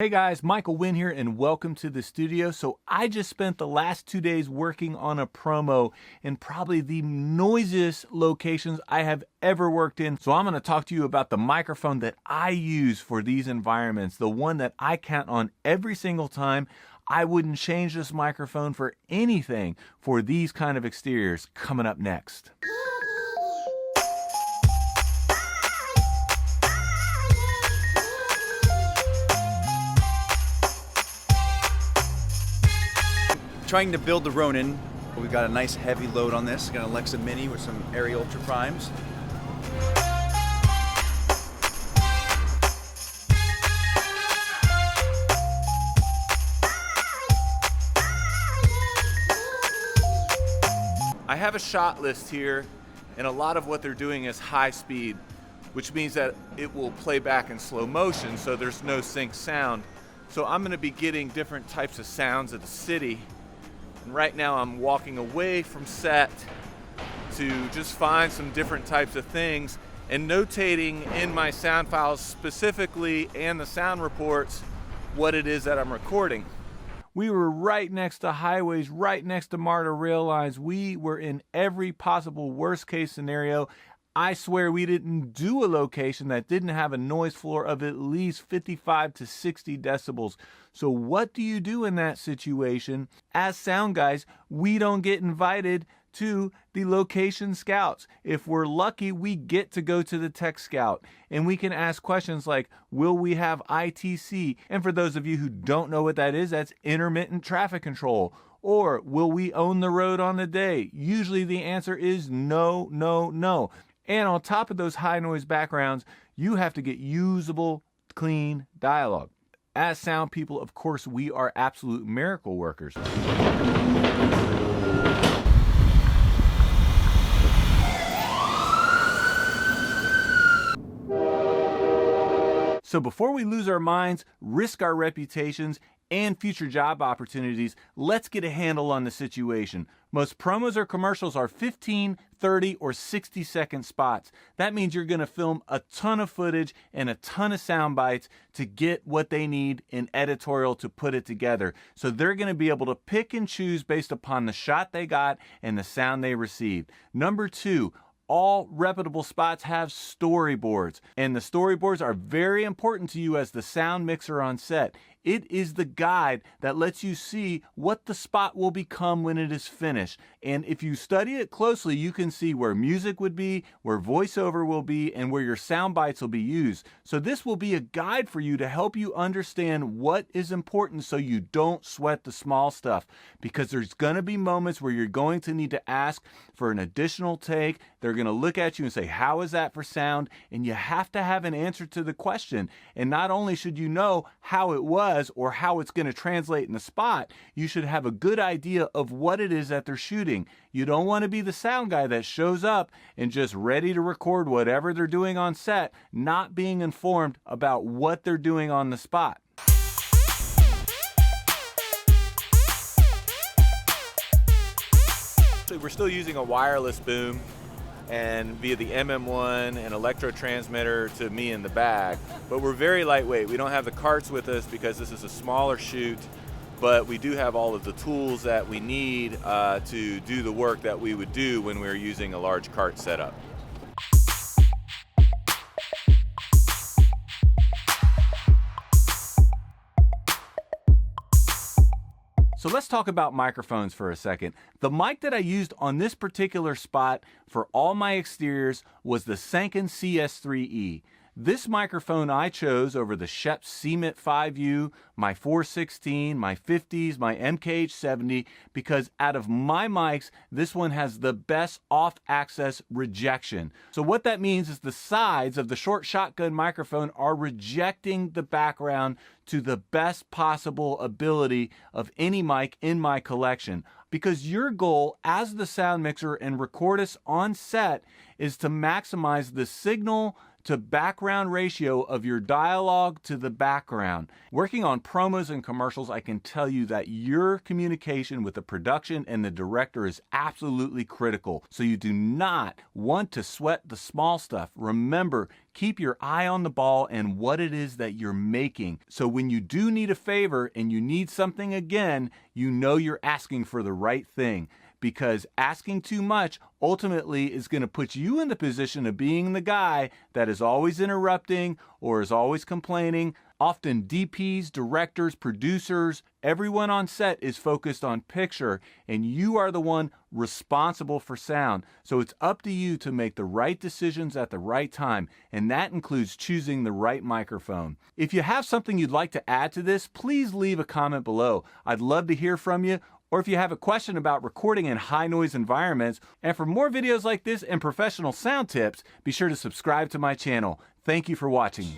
Hey guys, Michael Wynn here and welcome to the studio. So I just spent the last 2 days working on a promo in probably the noisiest locations I have ever worked in. So I'm going to talk to you about the microphone that I use for these environments, the one that I count on every single time. I wouldn't change this microphone for anything for these kind of exteriors. Coming up next. Trying to build the Ronin. We've got a nice heavy load on this. Got an Alexa Mini with some Arri Ultra Primes. I have a shot list here, and a lot of what they're doing is high speed, which means that it will play back in slow motion, so there's no sync sound. So I'm going to be getting different types of sounds of the city. And right now I'm walking away from set to just find some different types of things and notating in my sound files specifically and the sound reports what it is that I'm recording. We were right next to highways, right next to MARTA rail lines. We were in every possible worst case scenario. I swear we didn't do a location that didn't have a noise floor of at least 55 to 60 decibels. So what do you do in that situation? As sound guys, we don't get invited to the location scouts. If we're lucky, we get to go to the tech scout and we can ask questions like, will we have ITC? And for those of you who don't know what that is, that's intermittent traffic control. Or will we own the road on the day? Usually the answer is no, no, no. And on top of those high noise backgrounds, you have to get usable, clean dialogue. As sound people, of course, we are absolute miracle workers. So before we lose our minds, risk our reputations, and future job opportunities, let's get a handle on the situation. Most promos or commercials are 15, 30, or 60-second spots. That means you're going to film a ton of footage and a ton of sound bites to get what they need in editorial to put it together. So they're going to be able to pick and choose based upon the shot they got and the sound they received. Number two, all reputable spots have storyboards, and the storyboards are very important to you as the sound mixer on set. It is the guide that lets you see what the spot will become when it is finished. And if you study it closely, you can see where music would be, where voiceover will be, and where your sound bites will be used. So this will be a guide for you to help you understand what is important so you don't sweat the small stuff. Because there's going to be moments where you're going to need to ask for an additional take. They're going to look at you and say, how is that for sound? And you have to have an answer to the question. And not only should you know how it was or how it's going to translate in the spot, you should have a good idea of what it is that they're shooting. You don't want to be the sound guy that shows up and just ready to record whatever they're doing on set, not being informed about what they're doing on the spot. So we're still using a wireless boom and via the MM1 and electro transmitter to me in the bag. But we're very lightweight. We don't have the carts with us because this is a smaller shoot, but we do have all of the tools that we need to do the work that we would do when we were using a large cart setup. So let's talk about microphones for a second. The mic that I used on this particular spot for all my exteriors was the Sanken CS3E. This microphone I chose over the Schoeps CMIT 5U, my 416, my 50s, my MKH70, because out of my mics, this one has the best off-axis rejection. So what that means is the sides of the short shotgun microphone are rejecting the background to the best possible ability of any mic in my collection. Because your goal as the sound mixer and recordist on set is to maximize the signal to background ratio of your dialogue to the background. Working on promos and commercials, I can tell you that your communication with the production and the director is absolutely critical. So you do not want to sweat the small stuff. Remember, keep your eye on the ball and what it is that you're making. So when you do need a favor and you need something again, you know you're asking for the right thing. Because asking too much ultimately is going to put you in the position of being the guy that is always interrupting or is always complaining. Often DPs, directors, producers, everyone on set is focused on picture, and you are the one responsible for sound. So it's up to you to make the right decisions at the right time, and that includes choosing the right microphone. If you have something you'd like to add to this, please leave a comment below. I'd love to hear from you. Or if you have a question about recording in high noise environments, and for more videos like this and professional sound tips, be sure to subscribe to my channel. Thank you for watching.